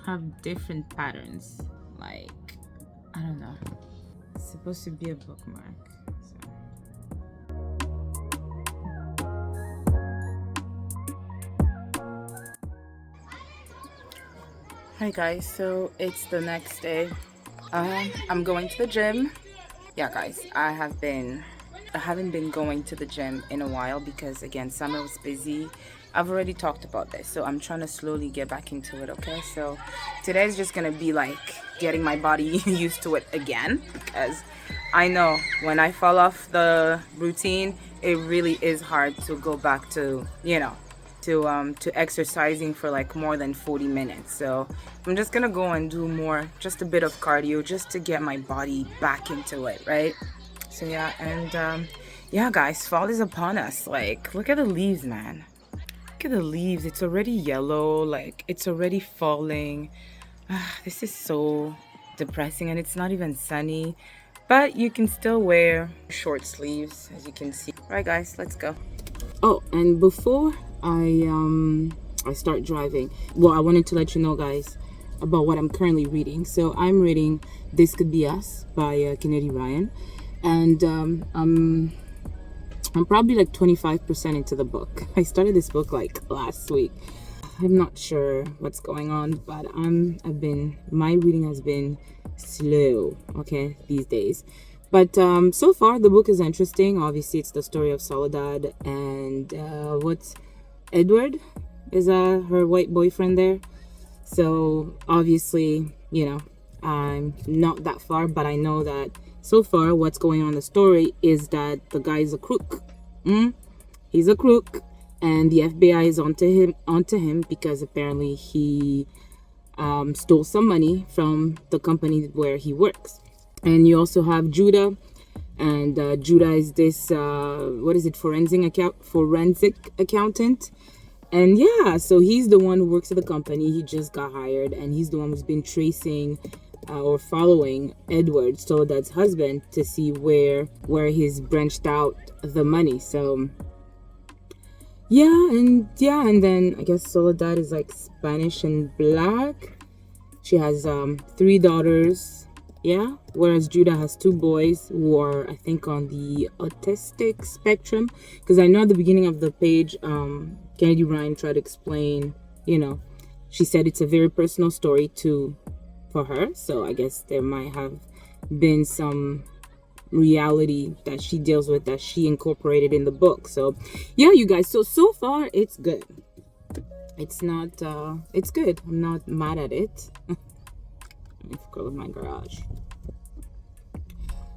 have different patterns. Like, I don't know. It's supposed to be a bookmark. So. Hi guys, so it's the next day. I'm going to the gym. Yeah guys, I haven't been going to the gym in a while because again summer was busy. I've already talked about this, so I'm trying to slowly get back into it. Okay, so today's just gonna be like getting my body used to it again, because I know when I fall off the routine, it really is hard to go back to, to exercising for like more than 40 minutes. So I'm just gonna go and do just a bit of cardio just to get my body back into it, right? So yeah, and yeah guys, fall is upon us. Like, look at the leaves, man. Look at the leaves. It's already yellow, like it's already falling. This is so depressing, and it's not even sunny, but you can still wear short sleeves, as you can see. Right guys, let's go. Oh, and before I start driving, well, I wanted to let you know guys about what I'm currently reading. So I'm reading This Could Be Us by Kennedy Ryan, and I'm probably like 25% into the book. I started this book like last week. I'm not sure what's going on, but my reading has been slow, okay, these days. But so far the book is interesting. Obviously it's the story of Soledad and what's Edward is her white boyfriend there. So obviously, I'm not that far, but I know that so far what's going on in the story is that the guy's a crook. He's a crook, and the FBI is onto him because apparently he stole some money from the company where he works. And you also have Judah, and Judah is this forensic accountant. And yeah, so he's the one who works at the company. He just got hired, and he's the one who's been tracing or following Edward, Soledad's husband, to see where he's branched out the money. So and then I guess Soledad is like Spanish and black. She has 3 daughters, whereas Judah has 2 boys who are, I think, on the autistic spectrum, because I know at the beginning of the page Kennedy Ryan tried to explain, she said it's a very personal story for her, so I guess there might have been some reality that she deals with that she incorporated in the book. So yeah, you guys, so far it's good. It's good. I'm not mad at it. Let me close my garage.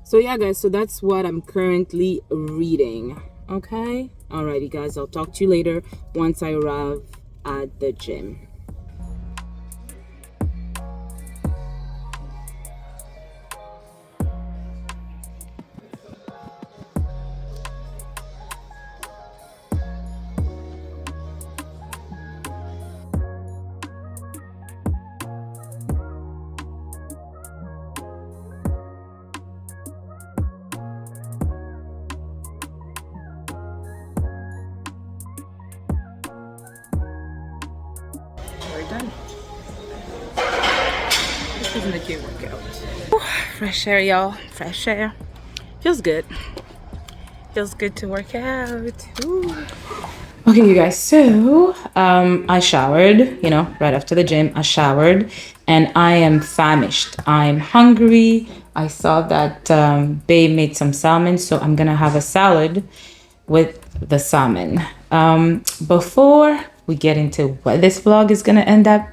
So yeah guys, so that's what I'm currently reading. Okay, alrighty guys, I'll talk to you later once I arrive at the gym. We're done. This isn't a cute workout. Fresh air, y'all. Fresh air. Feels good. Feels good to work out. Ooh. Okay, you guys. So, I showered, right after the gym. I showered, and I am famished. I'm hungry. I saw that Babe made some salmon, so I'm gonna have a salad with the salmon. Before we get into what this vlog is gonna end up,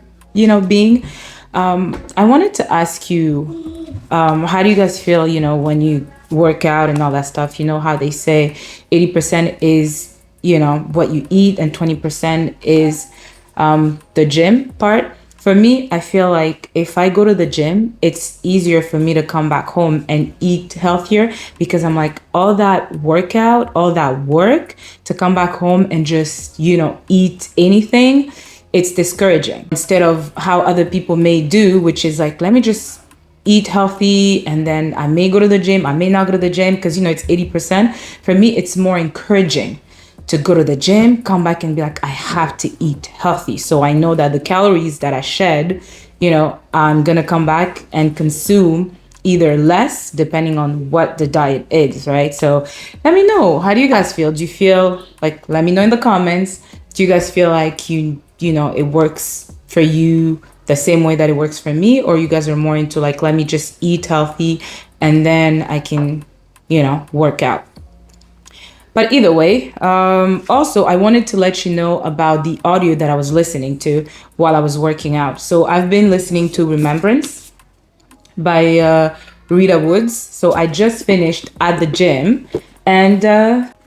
being, I wanted to ask you, how do you guys feel, when you work out and all that stuff? How they say 80% is, what you eat, and 20% is the gym part. For me, I feel like if I go to the gym, it's easier for me to come back home and eat healthier, because I'm like, all that workout, all that work to come back home and just, eat anything, it's discouraging. Instead of how other people may do, which is like, let me just eat healthy, and then I may go to the gym, I may not go to the gym, because, it's 80%. For me, it's more encouraging to go to the gym, come back and be like, I have to eat healthy. So I know that the calories that I shed, I'm going to come back and consume either less depending on what the diet is, right? So let me know, how do you guys feel? Do you feel like, let me know in the comments, do you guys feel like it works for you the same way that it works for me, or you guys are more into like, let me just eat healthy and then I can work out? But either way, also I wanted to let you know about the audio that I was listening to while I was working out. So I've been listening to Remembrance by Rita Woods. So I just finished at the gym, and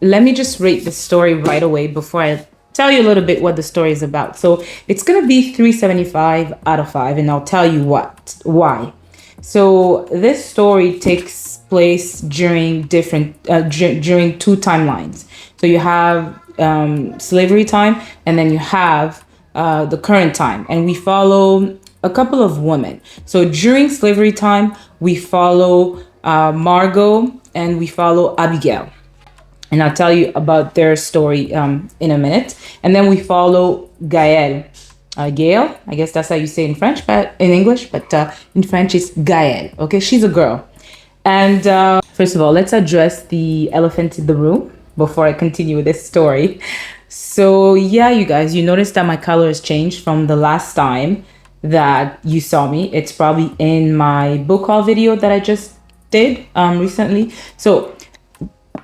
let me just rate the story right away before I tell you a little bit what the story is about. So it's gonna be 3.75 out of 5, and I'll tell you why. So this story takes place during during two timelines. So you have slavery time, and then you have the current time, and we follow a couple of women. So during slavery time, we follow Margot and we follow Abigail. And I'll tell you about their story in a minute. And then we follow Gaëlle. Gail, I guess that's how you say it in French, but in English, but in French it's Gaëlle. Okay, she's a girl. And first of all, let's address the elephant in the room before I continue with this story. So yeah, you guys, you noticed that my color has changed from the last time that you saw me. It's probably in my book haul video that I just did recently. So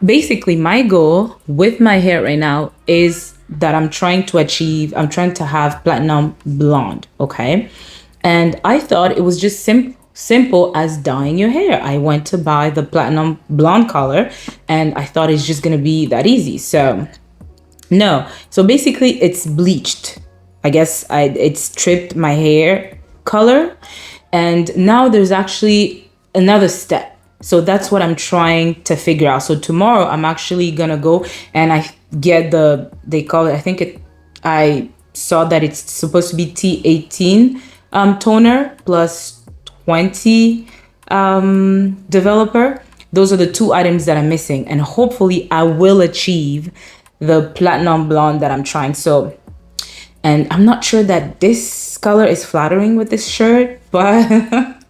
basically my goal with my hair right now is that I'm trying to have platinum blonde, okay? And I thought it was just simple as dyeing your hair. I went to buy the platinum blonde color and I thought it's just gonna be that easy. So no, so basically it's bleached. I guess it stripped my hair color, and now there's actually another step. So that's what I'm trying to figure out. So tomorrow I'm actually gonna go and I get they call it, I saw that it's supposed to be T18 toner plus 20 developer. Those are the two items that I'm missing, and hopefully I will achieve the platinum blonde that I'm trying. So, and I'm not sure that this color is flattering with this shirt, but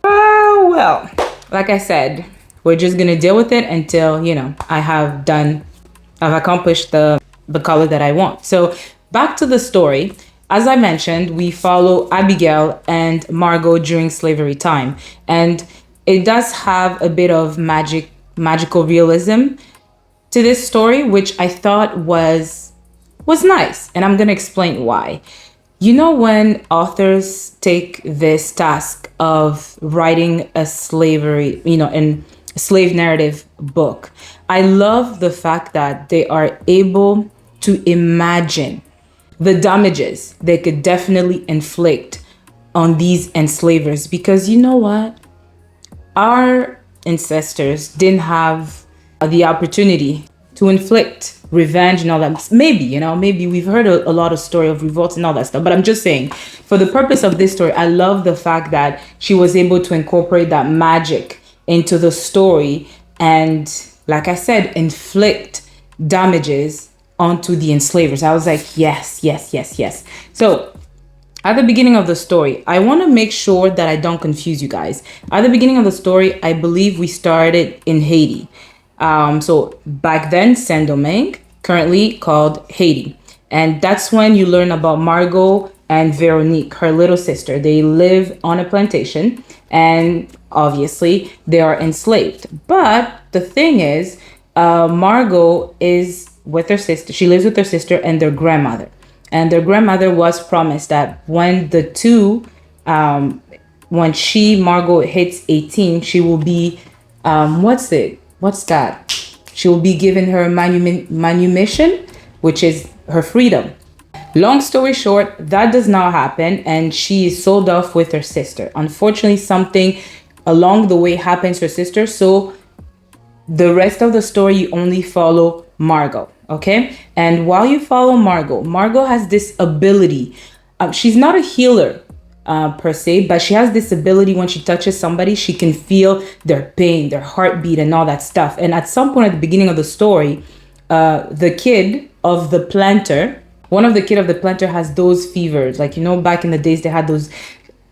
well, like I said, we're just gonna deal with it until I've accomplished the color that I want. So back to the story. As I mentioned, we follow Abigail and Margot during slavery time, and it does have a bit of magical realism to this story, which I thought was nice, and I'm gonna explain why. You know, when authors take this task of writing a slavery, in a slave narrative book, I love the fact that they are able to imagine the damages they could definitely inflict on these enslavers, because you know what? Our ancestors didn't have the opportunity to inflict revenge and all that. Maybe we've heard a lot of story of revolts and all that stuff, but I'm just saying, for the purpose of this story, I love the fact that she was able to incorporate that magic into the story and, like I said, inflict damages onto the enslavers. I was like, yes. So at the beginning of the story, I want to make sure that I don't confuse you guys. At the beginning of the story, I believe we started in Haiti. So back then, Saint-Domingue, currently called Haiti. And that's when you learn about Margot and Veronique, her little sister. They live on a plantation, and obviously they are enslaved. But the thing is, Margot is with her sister. She lives with her sister and their grandmother. And their grandmother was promised that when the two, Margot hits 18, she will be, what's that? She will be given her manumission, which is her freedom. Long story short, that does not happen, and she is sold off with her sister. Unfortunately, something along the way happens to her sister, so the rest of the story, you only follow Margot, okay? And while you follow Margot has this ability. She's not a healer per se, but she has this ability. When she touches somebody, she can feel their pain, their heartbeat, and all that stuff. And at some point at the beginning of the story, the kid of the planter, one of the kid of the planter has those fevers. Like, back in the days they had those,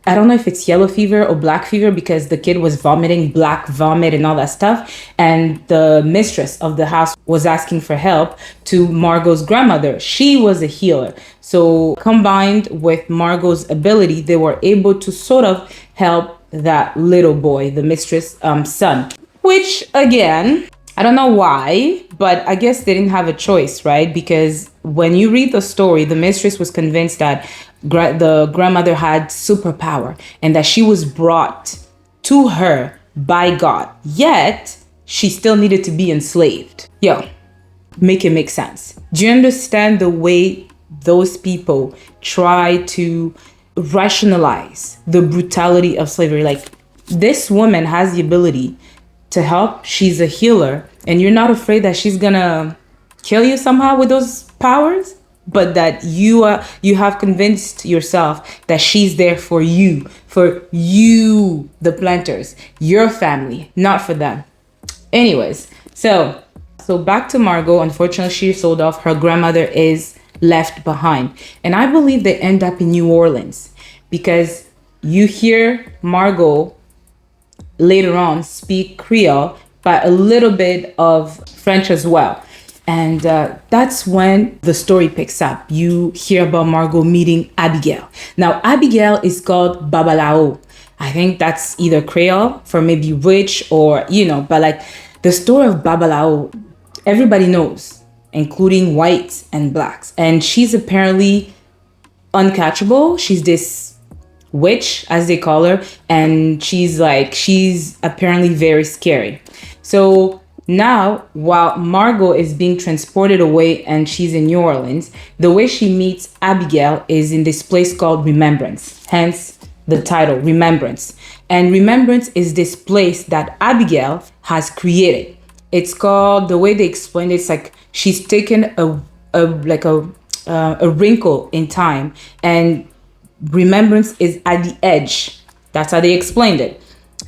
I don't know if it's yellow fever or black fever, because the kid was vomiting black vomit and all that stuff. And the mistress of the house was asking for help to Margot's grandmother. She was a healer. So combined with Margot's ability, they were able to sort of help that little boy, the mistress' son. Which, again, I don't know why, but I guess they didn't have a choice, right? Because when you read the story, the mistress was convinced that the grandmother had superpower and that she was brought to her by God. Yet, she still needed to be enslaved. Yo, make it make sense. Do you understand the way those people try to rationalize the brutality of slavery? Like, this woman has the ability to help. She's a healer, and you're not afraid that she's gonna kill you somehow with those powers, but that you have convinced yourself that she's there for you, the planters, your family, not for them. Anyways, so back to Margot. Unfortunately, she sold off. Her grandmother is left behind, and I believe they end up in New Orleans, because you hear Margot later on speak Creole, but a little bit of French as well. And that's when the story picks up. You hear about Margot meeting Abigail. Now, Abigail is called Babalao. I think that's either Creole for maybe witch, or, but like the story of Babalao, everybody knows, including whites and blacks. And she's apparently uncatchable. She's this witch, as they call her, and she's apparently very scary. So now, while Margot is being transported away and she's in New Orleans, the way she meets Abigail is in this place called Remembrance, hence the title, Remembrance. And Remembrance is this place that Abigail has created. It's called, the way they explained it, it's like she's taken a wrinkle in time, and Remembrance is at the edge. That's how they explained it.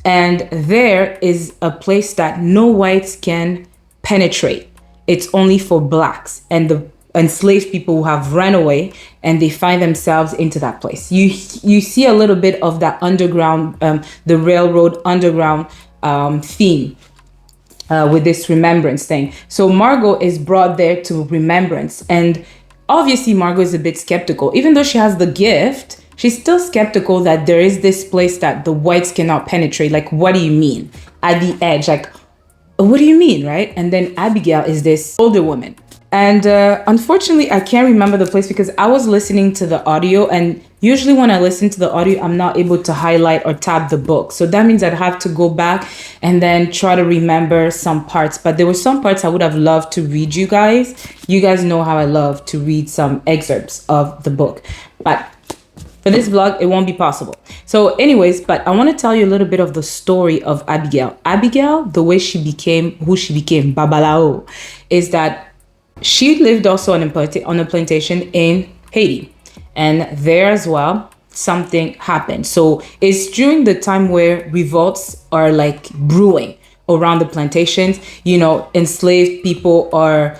And there is a place that no whites can penetrate. It's only for blacks and the enslaved people who have run away, and they find themselves into that place. You see a little bit of that underground, the railroad underground theme with this Remembrance thing. So Margot is brought there to Remembrance, and obviously Margot is a bit skeptical. Even though she has the gift, she's still skeptical that there is this place that the whites cannot penetrate. Like, what do you mean? At the edge, like, what do you mean, right? And then Abigail is this older woman. And unfortunately, I can't remember the place because I was listening to the audio, and usually when I listen to the audio, I'm not able to highlight or tab the book. So that means I'd have to go back and then try to remember some parts. But there were some parts I would have loved to read you guys. You guys know how I love to read some excerpts of the book. But for this vlog, it won't be possible. So anyways, but I want to tell you a little bit of the story of Abigail. Abigail, the way she became who she became, Babalao, is that she lived also on a plantation in Haiti. And there as well, something happened. So it's during the time where revolts are like brewing around the plantations. Enslaved people are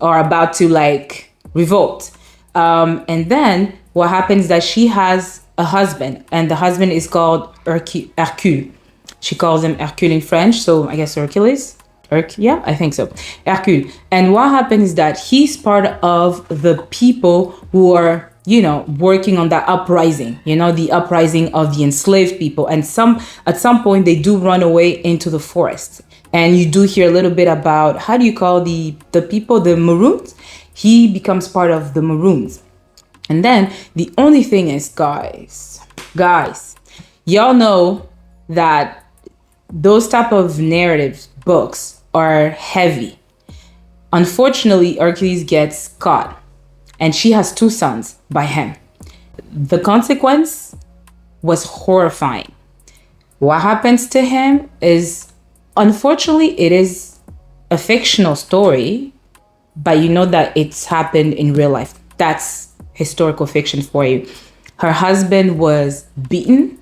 about to like revolt. And then what happens is that she has a husband, and the husband is called Hercule. She calls him Hercule in French, so I guess Hercules. Yeah, I think so. Hercule. And what happens is that he's part of the people who are, working on that uprising, the uprising of the enslaved people. And at some point they do run away into the forest. And you do hear a little bit about, how do you call the people, the Maroons? He becomes part of the Maroons. And then the only thing is, guys, y'all know that those type of narratives, books, are heavy. Unfortunately, Hercules gets caught, and she has 2 sons by him. The consequence was horrifying. What happens to him is, unfortunately, it is a fictional story, but you know that it's happened in real life. That's historical fiction for you. Her husband was beaten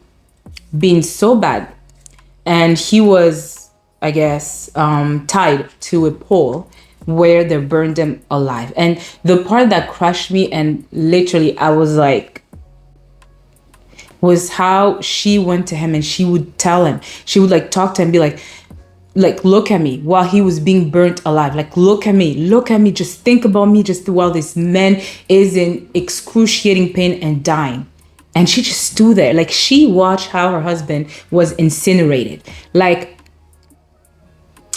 so bad, and he was, I guess, tied to a pole where they burned them alive. And the part that crushed me, and literally I was like, was how she went to him and she would tell him, she would like talk to him, be like, look at me while he was being burnt alive. Like, look at me, just think about me just while this man is in excruciating pain and dying. And she just stood there. Like, she watched how her husband was incinerated. Like,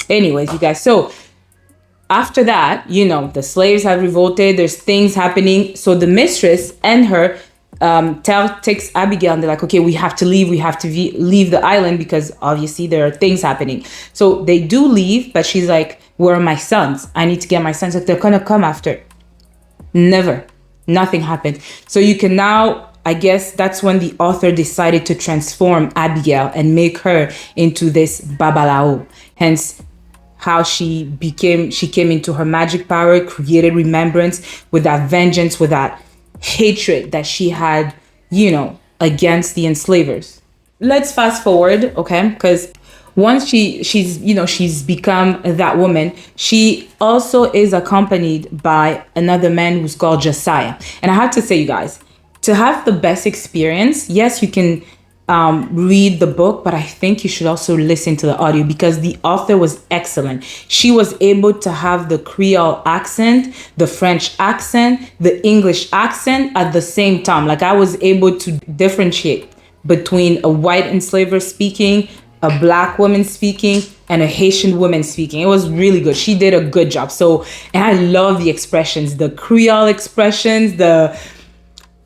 anyways, you guys. So after that, the slaves have revolted. There's things happening. So the mistress and her takes Abigail, and they're like, okay, we have to leave. We have to leave the island because obviously there are things happening. So they do leave, but she's like, where are my sons? I need to get my sons. Like, they're gonna come after. Never. Nothing happened. So you can now, I guess that's when the author decided to transform Abigail and make her into this Babalao. Hence how she came into her magic power, created remembrance with that vengeance, with that hatred that she had, against the enslavers. Let's fast forward, okay? Because once she's become that woman, she also is accompanied by another man who's called Josiah. And I have to say, you guys, to have the best experience, yes, you can read the book, but I think you should also listen to the audio because the author was excellent. She was able to have the Creole accent, the French accent, the English accent at the same time. Like, I was able to differentiate between a white enslaver speaking, a black woman speaking, and a Haitian woman speaking. It was really good. She did a good job. So, and I love the expressions, the Creole expressions,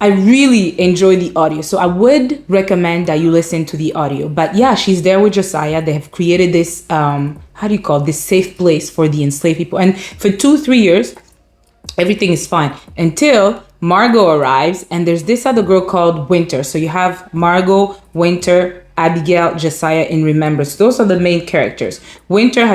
I really enjoy the audio. So I would recommend that you listen to the audio. But yeah, she's there with Josiah. They have created this, this safe place for the enslaved people. And for 2-3 years, everything is fine until Margot arrives. And there's this other girl called Winter. So you have Margot, Winter, Abigail, Josiah in remembrance. Those are the main characters. Winter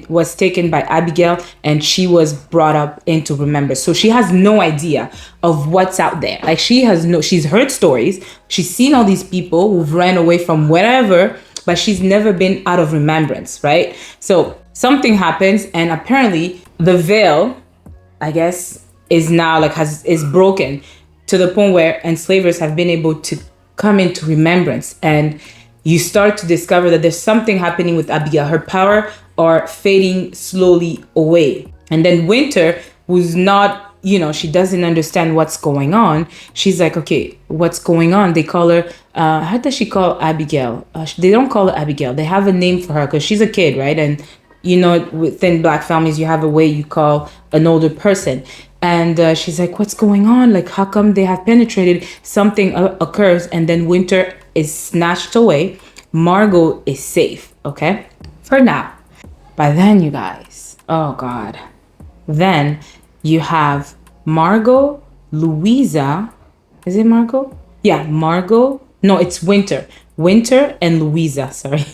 was taken by Abigail and she was brought up into remembrance. So she has no idea of what's out there. Like, she's heard stories. She's seen all these people who've ran away from whatever, but she's never been out of remembrance, right? So something happens and apparently the veil, I guess, is now is broken to the point where enslavers have been able to come into remembrance, and you start to discover that there's something happening with Abigail. Her power are fading slowly away. And then Winter, who's not, she doesn't understand what's going on. She's like, okay, what's going on? They call her, how does she call Abigail? They don't call her Abigail. They have a name for her because she's a kid, right? And within Black families, you have a way you call an older person. And she's like, what's going on? Like, how come they have penetrated? Something occurs, and then Winter is snatched away. Margot is safe, okay? For now. By then, you guys, oh God. Then you have Margot, Louisa. Is it Margot? Yeah, Margot. No, it's Winter. Winter and Louisa, sorry.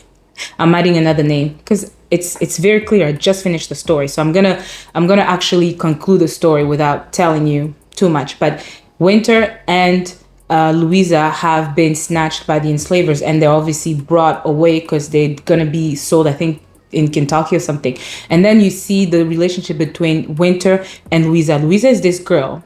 I'm adding another name because it's very clear. I just finished the story, so I'm gonna actually conclude the story without telling you too much. But Winter and Louisa have been snatched by the enslavers, and they're obviously brought away because they're gonna be sold, I think, in Kentucky or something. And then you see the relationship between Winter and Louisa. Louisa is this girl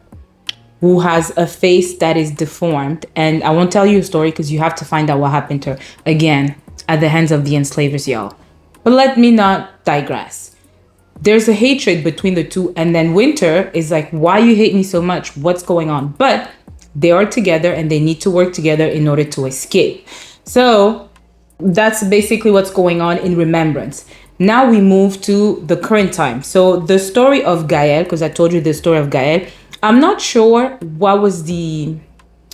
who has a face that is deformed, and I won't tell you a story because you have to find out what happened to her again at the hands of the enslavers, y'all. But let me not digress. There's a hatred between the two, and then Winter is like, why you hate me so much? What's going on? But they are together and they need to work together in order to escape. So that's basically what's going on in remembrance. Now we move to the current time. So the story of Gael, because I told you the story of Gael, I'm not sure what was the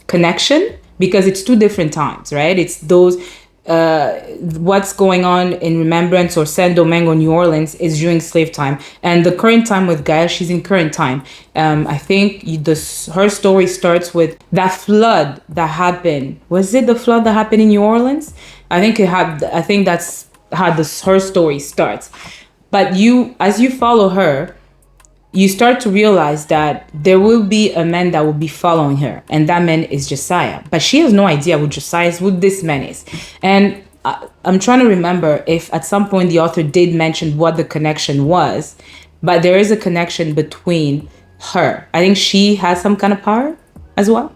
connection because it's two different times, right? It's those what's going on in remembrance or Saint Domingo, New Orleans is during slave time, and the current time with Gaia, she's in current time. I think her story starts with that flood that happened. Was it the flood that happened in New Orleans? I think that's how her story starts. But as you follow her, you start to realize that there will be a man that will be following her, and that man is Josiah. But she has no idea who this man is. And I'm trying to remember if at some point the author did mention what the connection was, but there is a connection between her. I think she has some kind of power as well.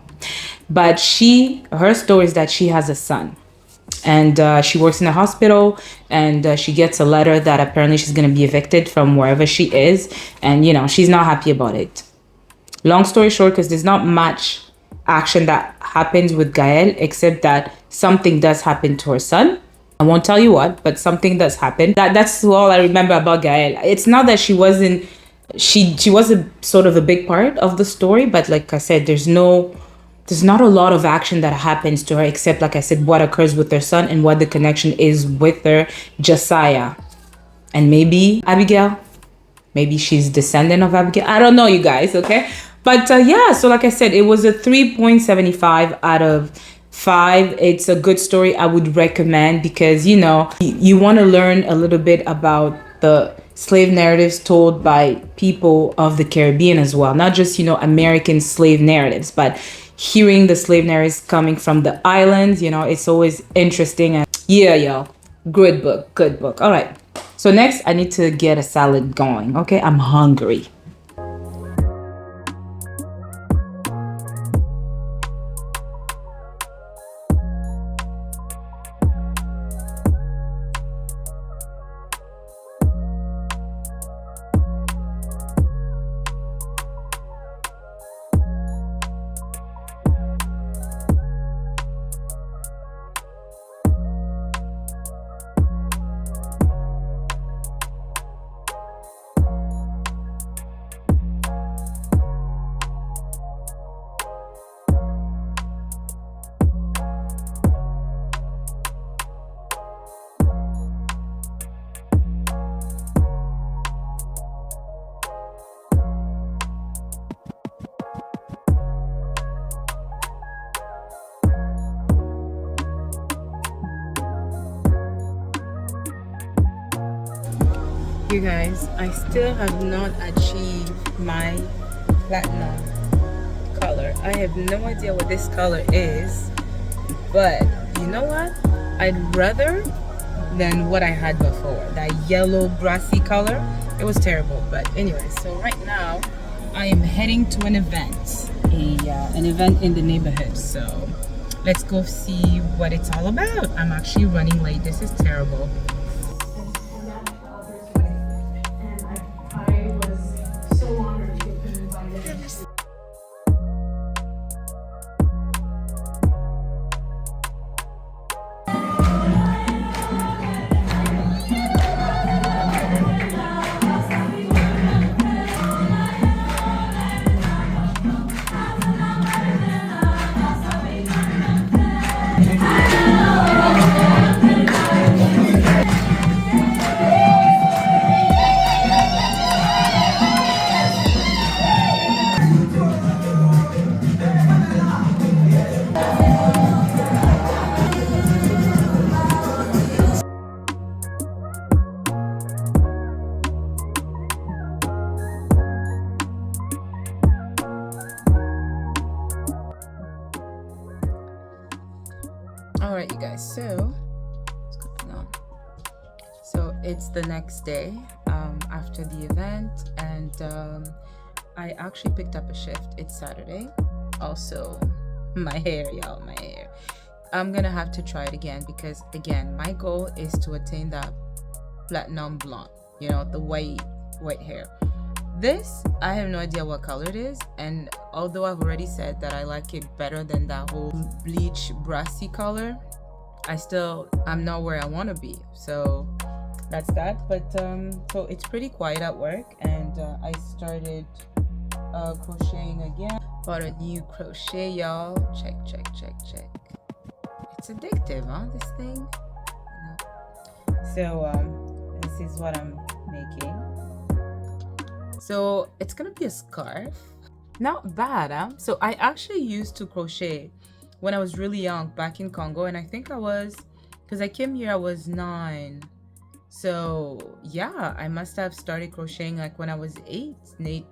But her story is that she has a son, and she works in a hospital, and she gets a letter that apparently she's going to be evicted from wherever she is, and she's not happy about it. Long story short, because there's not much action that happens with Gael, except that something does happen to her son. I won't tell you what, but something does happen. That's all I remember about Gael. It's not that she was a sort of a big part of the story, but like I said, there's not a lot of action that happens to her, except, like I said, what occurs with her son and what the connection is with her Josiah. And maybe Abigail. Maybe she's descendant of Abigail. I don't know, you guys, okay? But yeah, so like I said, it was a 3.75 out of 5. It's a good story. I would recommend, because, you want to learn a little bit about the slave narratives told by people of the Caribbean as well. Not just, American slave narratives, but hearing the slave narratives coming from the islands, it's always interesting. And yeah, y'all, good book. All right. So next, I need to get a salad going. Okay, I'm hungry. You guys, I still have not achieved my platinum color. I have no idea what this color is, but you know what? I'd rather than what I had before. That yellow brassy color, it was terrible. But anyway, so right now I am heading to an event, an event in the neighborhood. So let's go see what it's all about. I'm actually running late. This is terrible. Alright, you guys, so what's going on? So it's the next day after the event, and I actually picked up a shift. It's Saturday. Also, my hair, y'all, my hair. I'm gonna have to try it again, because again, my goal is to attain that platinum blonde, the white hair. This, I have no idea what color it is, and although I've already said that I like it better than that whole bleach brassy color, I'm not where I want to be. So that's that. But so it's pretty quiet at work, and I started crocheting again. Bought a new crochet, y'all. Check. It's addictive, huh, this thing? So this is what I'm making. So it's gonna be a scarf. Not bad, huh? So I actually used to crochet when I was really young back in Congo, and I think because I came here I was 9. So yeah, I must have started crocheting like when I was 8,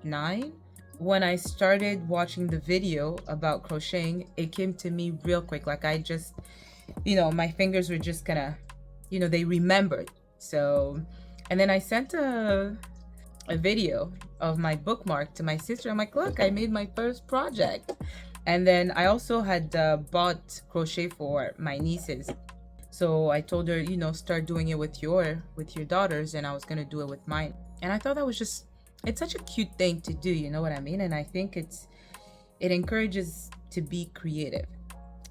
9. When I started watching the video about crocheting, it came to me real quick. Like I just, my fingers were just kind of, they remembered. So, and then I sent a video of my bookmark to my sister. I'm like, look, I made my first project. And then I also had bought crochet for my nieces. So I told her, you know, start doing it with your daughters, and I was gonna do it with mine. And I thought that was just, it's such a cute thing to do, you know what I mean? And I think it encourages to be creative,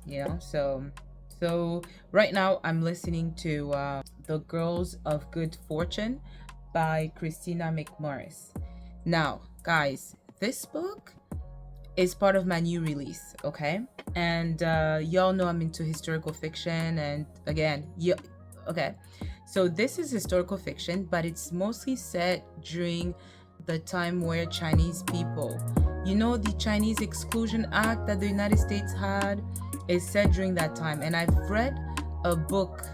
you know. So right now I'm listening to The Girls of Good Fortune by Christina McMorris. Now, guys, this book is part of my new release, okay? And y'all know I'm into historical fiction, and again, yeah, okay. So this is historical fiction, but it's mostly set during the time where Chinese people, you know, the Chinese Exclusion Act that the United States had is set during that time. And I've read a book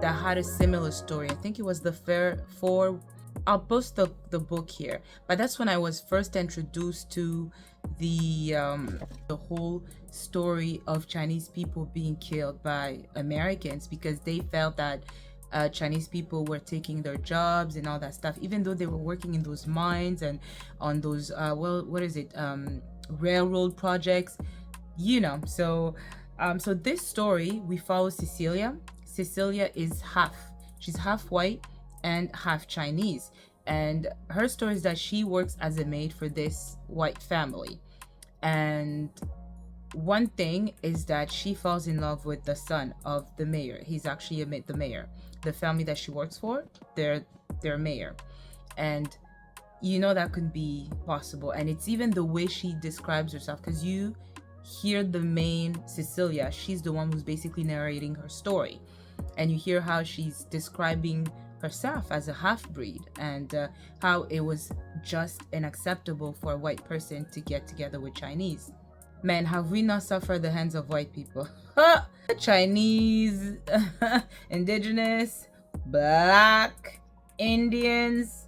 that had a similar story. I think it was the Fair for, I'll post the book here, but that's when I was first introduced to the whole story of Chinese people being killed by Americans because they felt that Chinese people were taking their jobs and all that stuff, even though they were working in those mines and on those railroad projects, you know. So this story, we follow Cecilia. Cecilia is she's half white and half Chinese, and her story is that she works as a maid for this white family. And one thing is that she falls in love with the son of the mayor. He's actually the mayor. The family that she works for, they're mayor. And you know that could be possible. And it's even the way she describes herself, because you hear the main Cecilia, she's the one who's basically narrating her story. And you hear how she's describing herself as a half-breed, and how it was just unacceptable for a white person to get together with Chinese. Man, have we not suffered the hands of white people? Chinese, indigenous, black, Indians,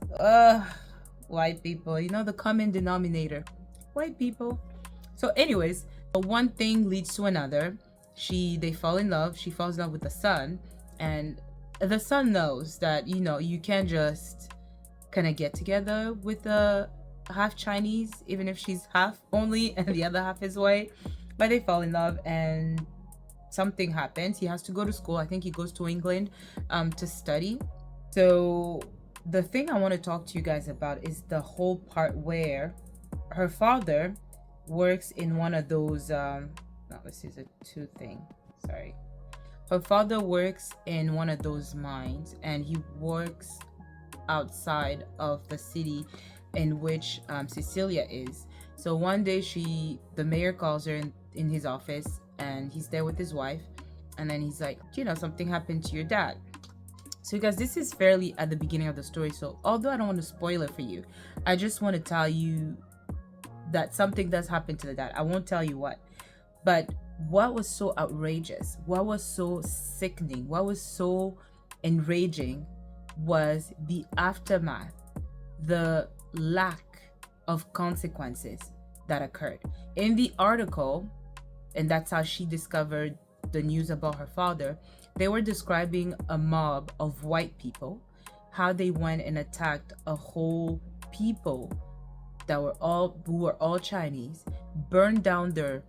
white people. You know, the common denominator, white people. So anyways, one thing leads to another. They fall in love. She falls in love with the son, and the son knows that, you know, you can't just kind of get together with a half Chinese, even if she's half only and the other half is white. But they fall in love, and something happens. He has to go to school. I think he goes to England to study. So the thing I want to talk to you guys about is the whole part where her father works in one of those no, this is a two thing, sorry. Her father works in one of those mines, and he works outside of the city in which Cecilia is. So one day the mayor calls her in his office, and he's there with his wife, and then he's like, you know, something happened to your dad. So you guys, this is fairly at the beginning of the story, so although I don't want to spoil it for you, I just want to tell you that something does happen to the dad. I won't tell you what, but what was so outrageous, what was so sickening, what was so enraging was the aftermath, the lack of consequences that occurred. In the article, and that's how she discovered the news about her father, they were describing a mob of white people, how they went and attacked a whole people who were all Chinese, burned down their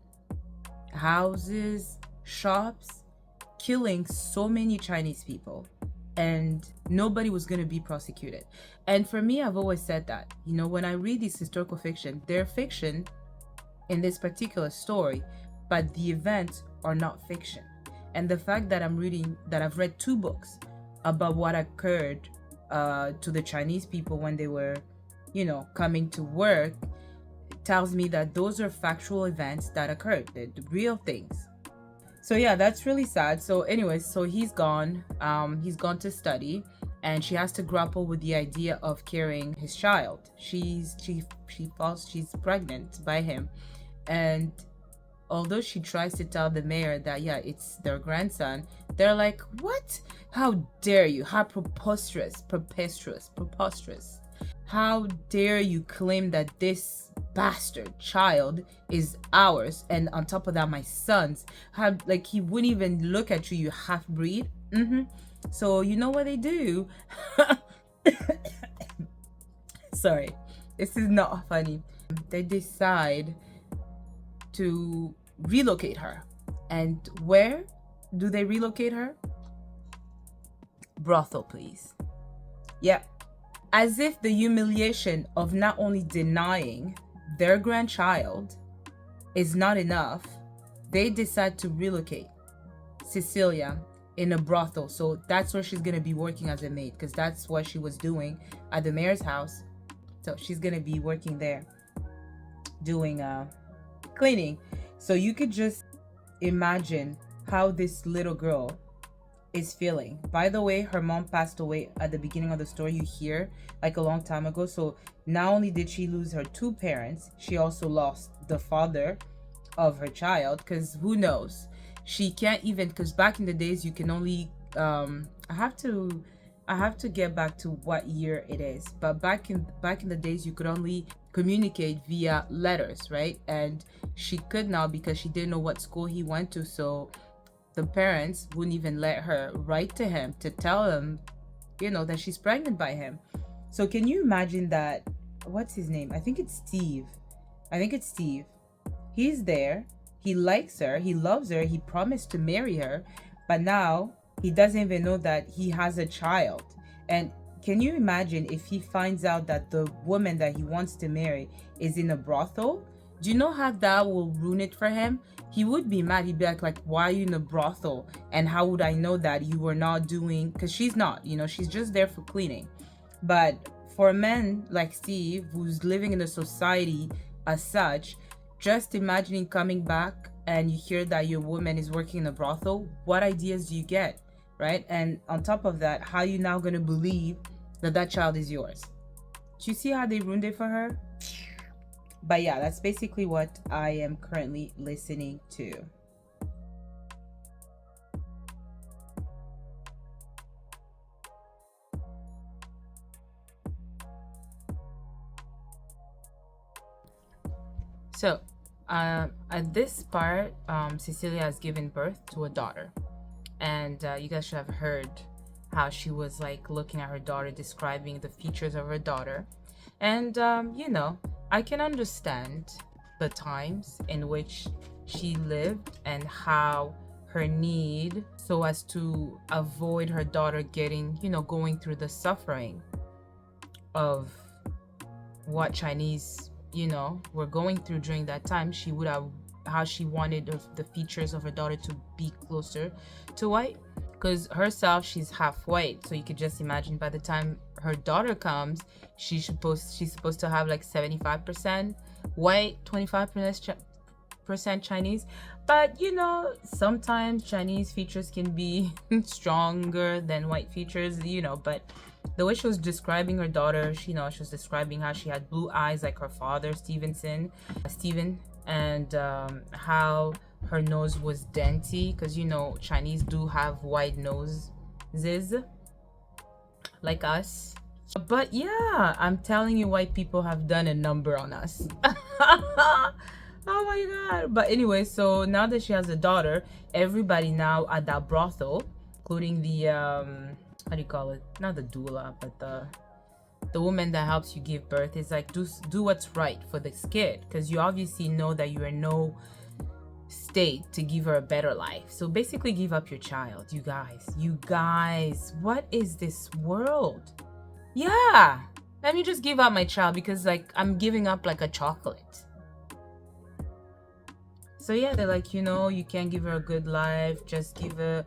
houses, shops, killing so many Chinese people, and nobody was going to be prosecuted. And for me, I've always said that, you know, when I read this historical fiction, they're fiction in this particular story, but the events are not fiction. And the fact that I've read two books about what occurred to the Chinese people when they were, you know, coming to work, tells me that those are factual events that occurred, the real things. So yeah, that's really sad. So anyways, so he's gone to study, and she has to grapple with the idea of carrying his child. She's pregnant by him, and although she tries to tell the mayor that, yeah, it's their grandson, they're like, what? How dare you? How preposterous. How dare you claim that this bastard child is ours, and on top of that, my son's. Like, he wouldn't even look at you, you half-breed. So you know what they do? Sorry, this is not funny. They decide to relocate her. And where do they relocate her? Brothel, please. Yeah. As if the humiliation of not only denying their grandchild is not enough, they decide to relocate Cecilia in a brothel. So that's where she's going to be working as a maid, because that's what she was doing at the mayor's house. So she's going to be working there doing cleaning. So you could just imagine how this little girl is feeling. By the way, her mom passed away at the beginning of the story. You hear, like, a long time ago. So not only did she lose her two parents, she also lost the father of her child, because who knows, she can't even, because back in the days you can only I have to get back to what year it is, but back in the days you could only communicate via letters, right? And she could now, because she didn't know what school he went to, so the parents wouldn't even let her write to him to tell him, you know, that she's pregnant by him. So can you imagine that? What's his name? I think it's Steve. He's there, he likes her, he loves her, he promised to marry her, but now he doesn't even know that he has a child. And can you imagine if he finds out that the woman that he wants to marry is in a brothel? Do you know how that will ruin it for him? He would be mad. He'd be like, why are you in a brothel? And how would I know that you were not doing, because she's not, you know, she's just there for cleaning. But for a man like Steve, who's living in a society as such, just imagining coming back and you hear that your woman is working in a brothel, what ideas do you get, right? And on top of that, how are you now going to believe that that child is yours? Do you see how they ruined it for her? But yeah, that's basically what I am currently listening to. So at this part, Cecilia has given birth to a daughter, and you guys should have heard how she was like looking at her daughter, describing the features of her daughter. And you know, I can understand the times in which she lived and how her need, so as to avoid her daughter getting, you know, going through the suffering of what Chinese, you know, were going through during that time. She would have, how she wanted the features of her daughter to be closer to white, because herself, she's half white. So you could just imagine by the time her daughter comes, she's supposed to have like 75% white, 25% Chinese. But you know, sometimes Chinese features can be stronger than white features, you know. But the way she was describing her daughter, she was describing how she had blue eyes like her father, Steven, and how her nose was dainty, because you know, Chinese do have wide noses like us. But yeah, I'm telling you, white people have done a number on us. Oh my god. But anyway, so now that she has a daughter, everybody now at that brothel, including the how do you call it, not the doula, but the woman that helps you give birth, is like, do what's right for this kid, because you obviously know that you are in no state to give her a better life. So basically give up your child. You guys, what is this world? Yeah, let me just give up my child, because like I'm giving up like a chocolate. So yeah, they're like, you know, you can't give her a good life, just give her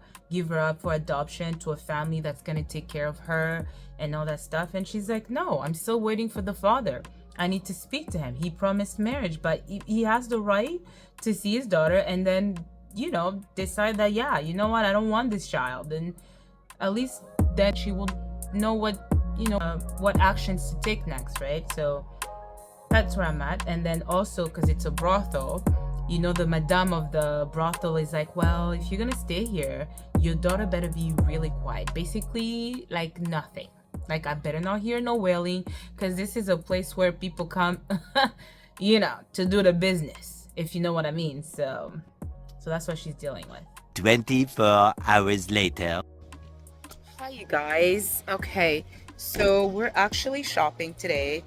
up for adoption to a family that's gonna take care of her and all that stuff. And she's like, no, I'm still waiting for the father. I need to speak to him. He promised marriage, but he has the right to see his daughter and then, you know, decide that, yeah, you know what, I don't want this child. And at least then she will know what, you know, what actions to take next, right? So that's where I'm at. And then also, because it's a brothel, you know, the madame of the brothel is like, well, if you're gonna stay here, your daughter better be really quiet. Basically, like nothing. Like, I better not hear no wailing, because this is a place where people come, you know, to do the business, if you know what I mean. So that's what she's dealing with. 24 hours later. Hi, you guys. Okay, so we're actually shopping today.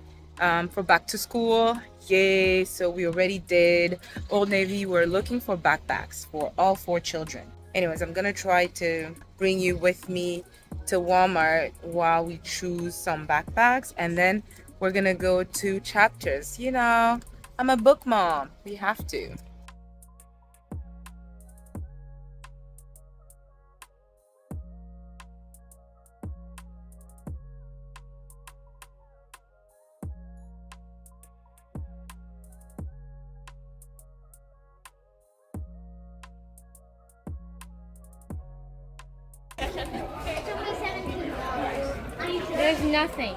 for back to school. Yay! So we already did Old Navy. We're looking for backpacks for all 4 children. Anyways, I'm gonna try to bring you with me to Walmart while we choose some backpacks, and then we're gonna go to Chapters. You know, I'm a book mom. We have to. There's nothing.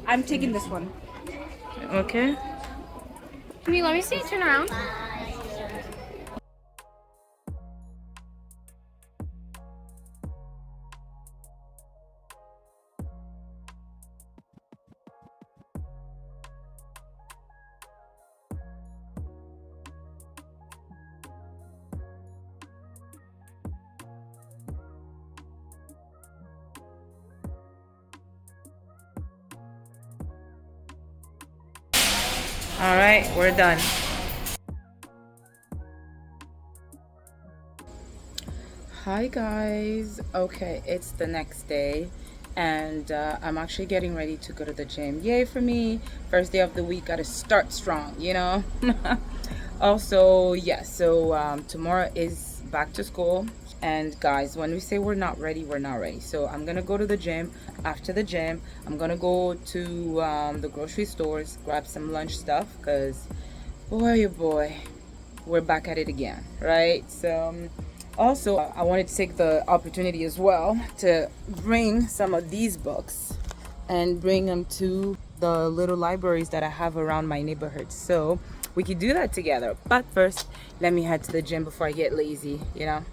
I'm taking this one. Okay. Can you let me see? Turn around. All right, we're done. Hi guys. Okay, it's the next day and I'm actually getting ready to go to the gym. Yay for me. First day of the week, gotta start strong, you know. Also, yes, so tomorrow is back to school. And guys, when we say we're not ready, we're not ready. So I'm gonna go to the gym. After the gym, I'm gonna go to the grocery stores, grab some lunch stuff, because boy oh boy, we're back at it again, right? So also I wanted to take the opportunity as well to bring some of these books and bring them to the little libraries that I have around my neighborhood, so we could do that together. But first, let me head to the gym before I get lazy, you know.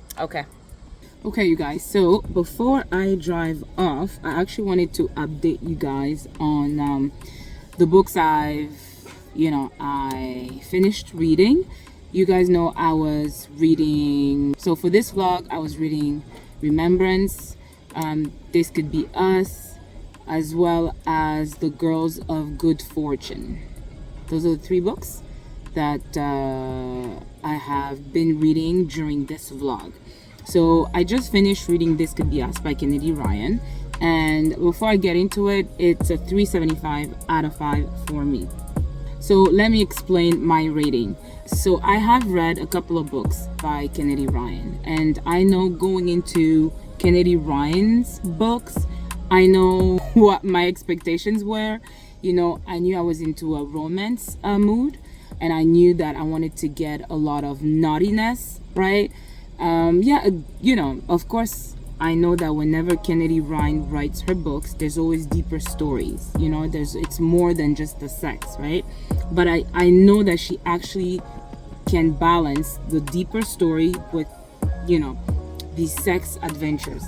Okay, you guys, so before I drive off, I actually wanted to update you guys on the books I finished reading. You guys know I was reading, so for this vlog I was reading Remembrance, This Could Be Us, as well as The Girls of Good Fortune. Those are the 3 books that I have been reading during this vlog. So I just finished reading This Could Be Us by Kennedy Ryan, and before I get into it, it's a 3.75 out of 5 for me. So let me explain my rating. So I have read a couple of books by Kennedy Ryan, and I know going into Kennedy Ryan's books, I know what my expectations were. You know, I knew I was into a romance mood, and I knew that I wanted to get a lot of naughtiness, right? You know, of course, I know that whenever Kennedy Ryan writes her books, there's always deeper stories. You know, it's more than just the sex, right? But I know that she actually can balance the deeper story with, you know, these sex adventures.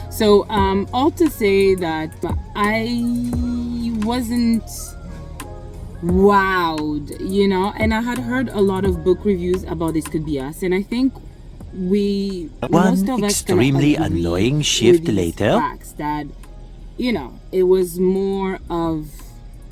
So all to say that I wasn't wowed, you know, and I had heard a lot of book reviews about This Could Be Us, and I think most of us extremely annoying shift later, facts that, you know, it was more of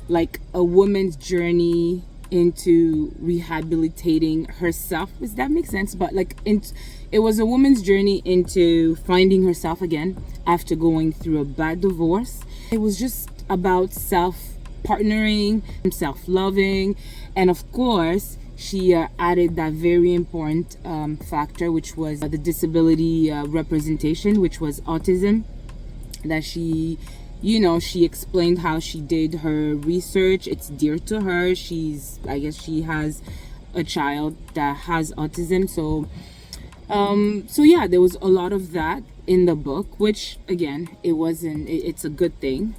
like a woman's journey into rehabilitating herself. Does that make sense? But like it was a woman's journey into finding herself again after going through a bad divorce. It was just about self-partnering, self-loving, and of course she added that very important factor, which was the disability representation, which was autism. That she, you know, she explained how she did her research. It's dear to her. I guess she has a child that has autism. So yeah, there was a lot of that in the book, which again, it's a good thing.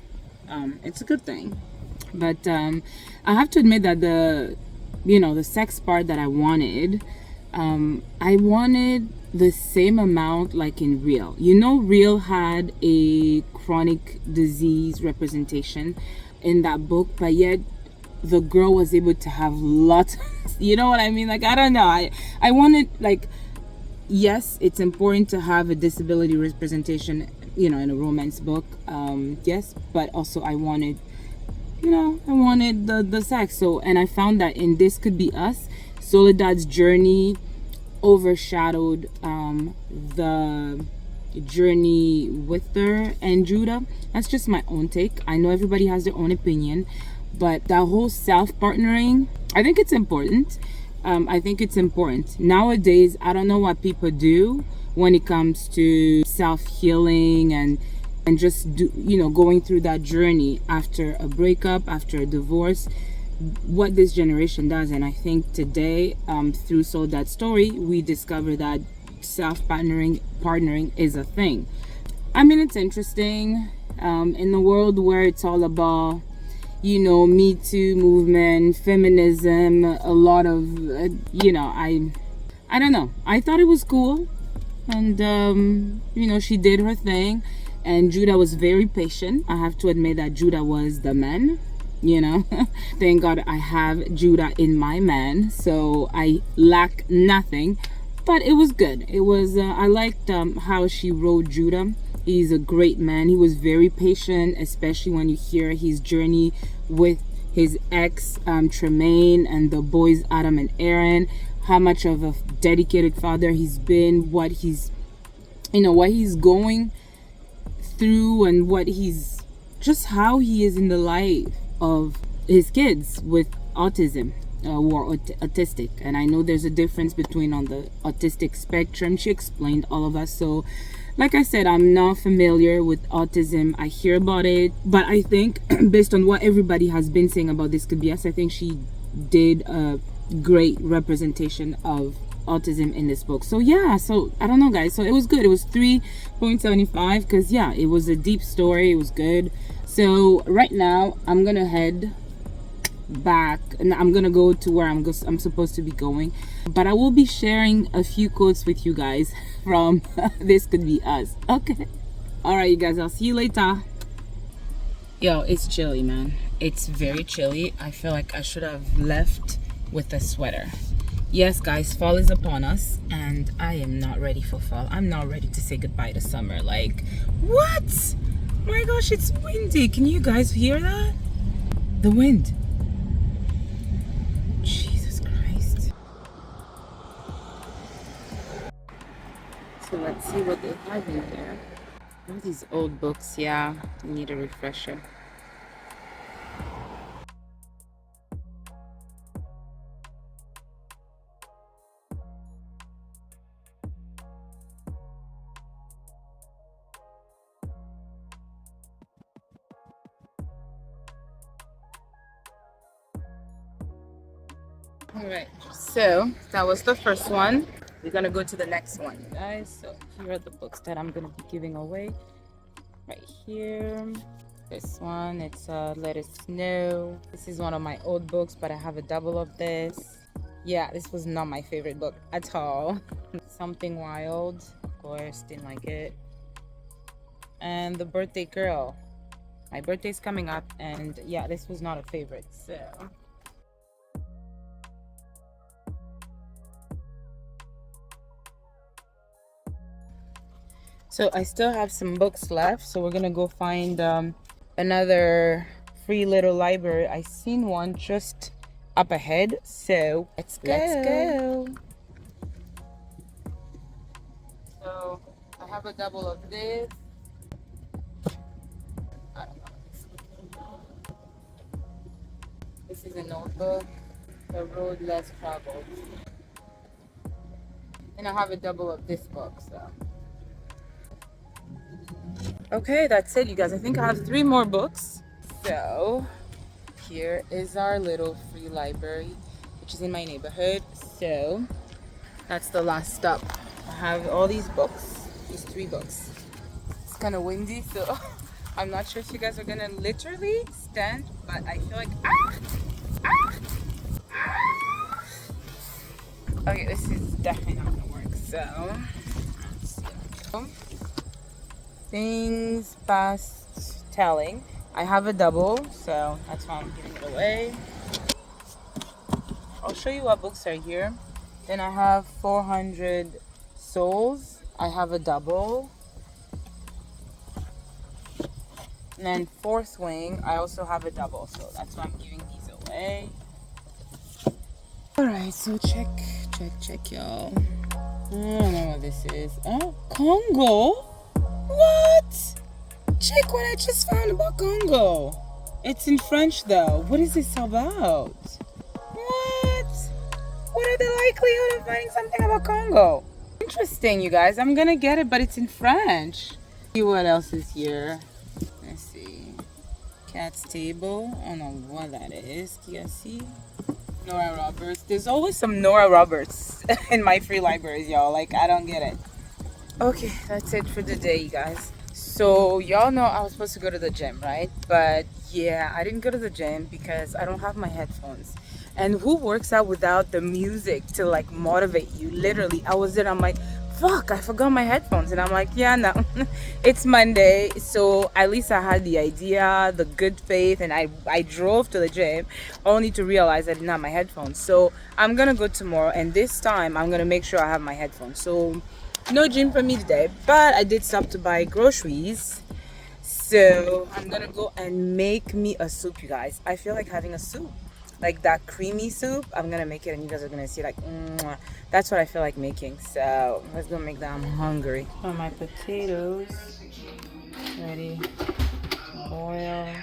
It's a good thing. But I have to admit that the sex part that I wanted the same amount like in Real. You know, Real had a chronic disease representation in that book, but yet the girl was able to have lots you know what I mean? Like, I don't know, I wanted, like, yes, it's important to have a disability representation, you know, in a romance book, yes, but also I wanted you know, I wanted the sex. So, and I found that in This Could Be Us, Soledad's journey overshadowed the journey with her and Judah. That's just my own take. I know everybody has their own opinion, but that whole self-partnering, I think it's important. I think it's important. Nowadays, I don't know what people do when it comes to self-healing and just going through that journey after a breakup, after a divorce, what this generation does. And I think today, through Soledad's story, we discover that partnering is a thing. I mean, it's interesting in the world where it's all about Me Too movement, feminism, a lot of I don't know, I thought it was cool. And she did her thing, and Judah was very patient. I have to admit that Judah was the man. Thank God I have Judah in my man, so I lack nothing. But it was good. It was I liked how she wrote Judah. He's a great man. He was very patient, especially when you hear his journey with his ex Tremaine and the boys Adam and Aaron, how much of a dedicated father he's been, what he's going through, and what he's just how he is in the life of his kids with autism, who are autistic. And I know there's a difference between on the autistic spectrum. She explained all of us. So like I said, I'm not familiar with autism. I hear about it, but I think based on what everybody has been saying about This Could Be Us, I think she did a great representation of autism in this book. So yeah, so I don't know, guys. So it was good. It was 3.75 because yeah, it was a deep story. It was good. So right now I'm gonna head back and I'm gonna go to where I'm supposed to be going, but I will be sharing a few quotes with you guys from This Could Be Us. Okay, all right, you guys, I'll see you later. Yo, it's chilly, man. It's very chilly. I feel like I should have left with a sweater. Yes, guys, fall is upon us, and I am not ready for fall. I'm not ready to say goodbye to summer. Like, what? My gosh, it's windy. Can you guys hear that? The wind. Jesus Christ. So let's see what they have in here. All these old books, yeah, need a refresher. Alright, so that was the first one. We're gonna go to the next one, guys. So here are the books that I'm gonna be giving away. Right here. This one, it's Let It Snow. This is one of my old books, but I have a double of this. Yeah, this was not my favorite book at all. Something Wild, of course, didn't like it. And The Birthday Girl. My birthday's coming up, and yeah, this was not a favorite, so. So I still have some books left, so we're gonna go find another free little library. I seen one just up ahead, so let's go. So I have a double of this. I don't know. This is a notebook, The Road Less Traveled. And I have a double of this book, so. Okay, that's it, you guys. I think I have 3 more books. So here is our little free library, which is in my neighborhood. So that's the last stop. I have all these books, these 3 books. It's kind of windy, so I'm not sure if you guys are gonna literally stand, but I feel like okay, this is definitely not gonna work. So let's see. Things past telling. I have a double, so that's why I'm giving it away. I'll show you what books are here. Then I have 400 Souls. I have a double. And then fourth wing, I also have a double, so that's why I'm giving these away. Alright, so check, y'all. I don't know what this is. Oh, Congo? What? Check what I just found about Congo. It's in French though. What is this about? What? What are the likelihood of finding something about Congo? Interesting, you guys. I'm gonna get it, but it's in French. See what else is here. Let's see. Cat's Table. I don't know what that is. Can you see? Nora Roberts. There's always some Nora Roberts in my free libraries, y'all. Like, I don't get it. Okay, that's it for the day, you guys. So, y'all know I was supposed to go to the gym, right? But yeah, I didn't go to the gym because I don't have my headphones. And who works out without the music to like motivate you? Literally, I was there, I'm like, fuck, I forgot my headphones. And I'm like, yeah, no, it's Monday. So at least I had the idea, the good faith, and I drove to the gym only to realize I didn't have my headphones. So I'm gonna go tomorrow, and this time I'm gonna make sure I have my headphones. So no gym for me today, but I did stop to buy groceries. So I'm gonna go and make me a soup, you guys. I feel like having a soup, like that creamy soup. I'm gonna make it and you guys are gonna see like, mwah. That's what I feel like making. So let's go make that. I'm hungry. Oh, my potatoes ready to boil.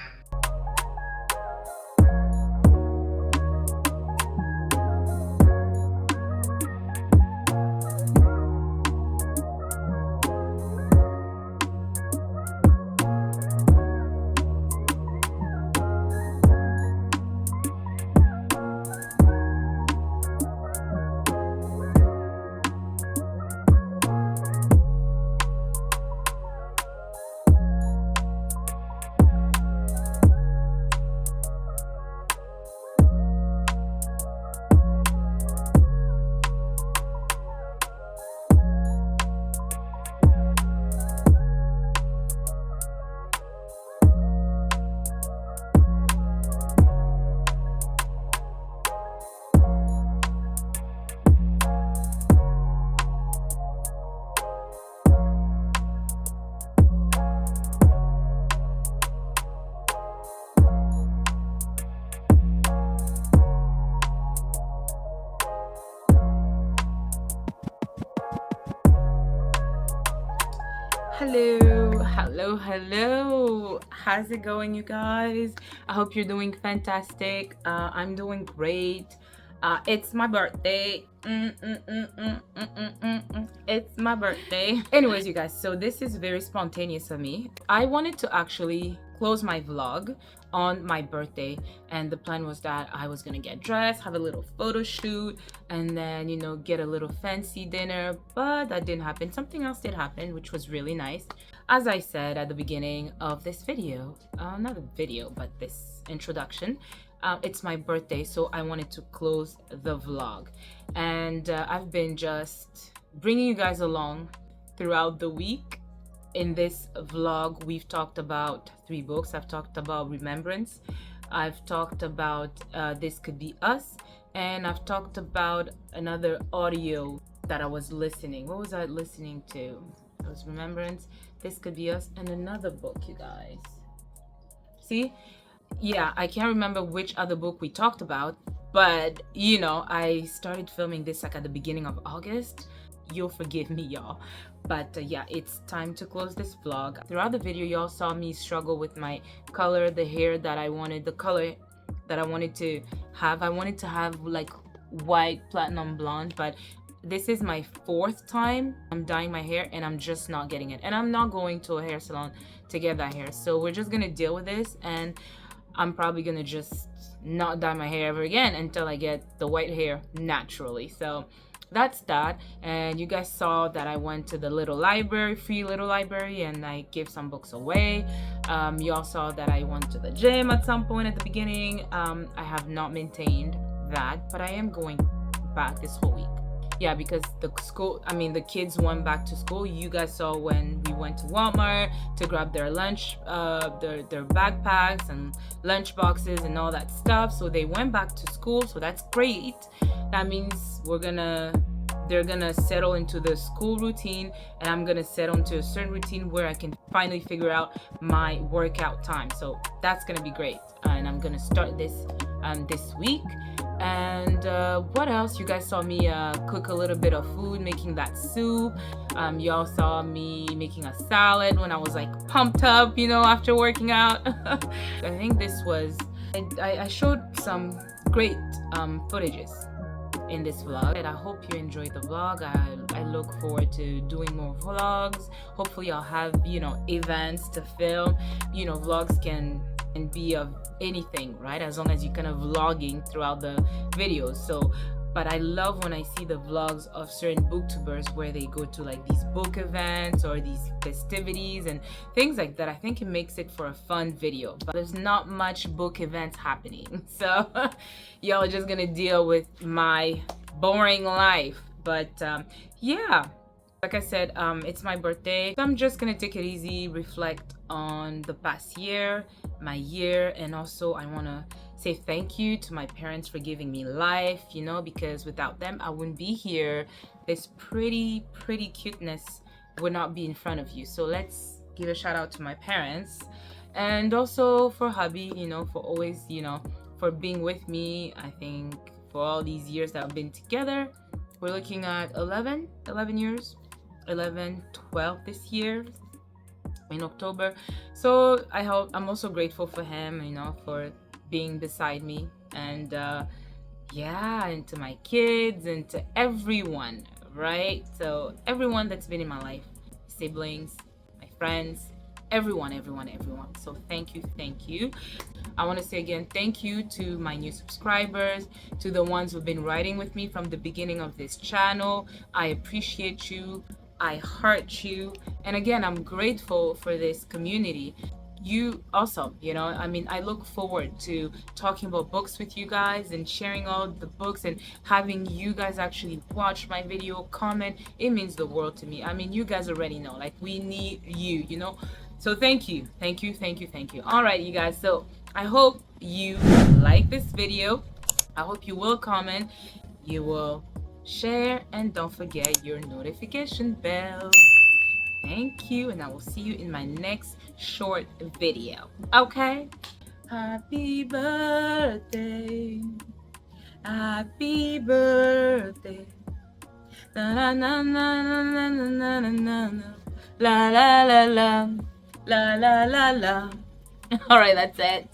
Hello, how's it going, you guys? I hope you're doing fantastic. I'm doing great. It's my birthday. It's my birthday. Anyways, you guys, so this is very spontaneous of me. I wanted to actually close my vlog on my birthday, and the plan was that I was gonna get dressed, have a little photo shoot, and then, you know, get a little fancy dinner, but that didn't happen. Something else did happen, which was really nice. As I said at the beginning of this video, not a video, but this introduction, it's my birthday, so I wanted to close the vlog. And I've been just bringing you guys along throughout the week. In this vlog, we've talked about 3 books. I've talked about Remembrance. I've talked about This Could Be Us. And I've talked about another audio that I was listening. What was I listening to? It was Remembrance, This Could Be Us, and another book, you guys. See? Yeah, I can't remember which other book we talked about, but, you know, I started filming this like at the beginning of August. You'll forgive me, y'all. But yeah, it's time to close this vlog. Throughout the video, y'all saw me struggle with my color, the hair that I wanted, the color that I wanted to have. I wanted to have like white platinum blonde, but this is my 4th time I'm dyeing my hair and I'm just not getting it. And I'm not going to a hair salon to get that hair. So we're just gonna deal with this, and I'm probably gonna just not dye my hair ever again until I get the white hair naturally. So that's that. And you guys saw that I went to the little library, free little library, and I gave some books away. You all saw that I went to the gym at some point at the beginning. I have not maintained that, but I am going back this whole week. Yeah, because the kids went back to school. You guys saw when we went to Walmart to grab their lunch, their backpacks and lunch boxes and all that stuff. So they went back to school, so that's great. That means we're gonna they're gonna settle into the school routine, and I'm gonna settle into a certain routine where I can finally figure out my workout time. So that's gonna be great, and I'm gonna start this this week. And what else? You guys saw me cook a little bit of food, making that soup. Y'all saw me making a salad when I was like pumped up, you know, after working out. I think this was, I showed some great footages in this vlog, and I hope you enjoyed the vlog. I look forward to doing more vlogs. Hopefully I'll have, you know, events to film. You know, vlogs can be of anything, right, as long as you're kind of vlogging throughout the videos. So but I love when I see the vlogs of certain booktubers where they go to like these book events or these festivities and things like that. I think it makes it for a fun video, but there's not much book events happening, so y'all are just gonna deal with my boring life. But yeah, like I said, it's my birthday, so I'm just gonna take it easy, reflect on the past year, my year, and also I want to say thank you to my parents for giving me life, you know, because without them I wouldn't be here. This pretty cuteness would not be in front of you. So let's give a shout out to my parents, and also for hubby, you know, for always, you know, for being with me. I think for all these years that we've been together, we're looking at 11 years, 12 this year in October. So I'm also grateful for him, you know, for being beside me, and yeah, and to my kids and to everyone, right? So everyone that's been in my life, siblings, my friends, everyone. So thank you. I want to say again, thank you to my new subscribers, to the ones who've been riding with me from the beginning of this channel. I appreciate you, I heart you, and again, I'm grateful for this community. You also, you know, I mean, I look forward to talking about books with you guys and sharing all the books and having you guys actually watch my video, comment. It means the world to me. I mean, you guys already know, like, we need you, you know. So thank you. All right, you guys, so I hope you like this video. I hope you will comment, you will share, and don't forget your notification bell. Thank you, and I will see you in my next short video. Okay? Happy birthday. Happy birthday. La la la la la la la la la la la la la la la la. All right, that's it.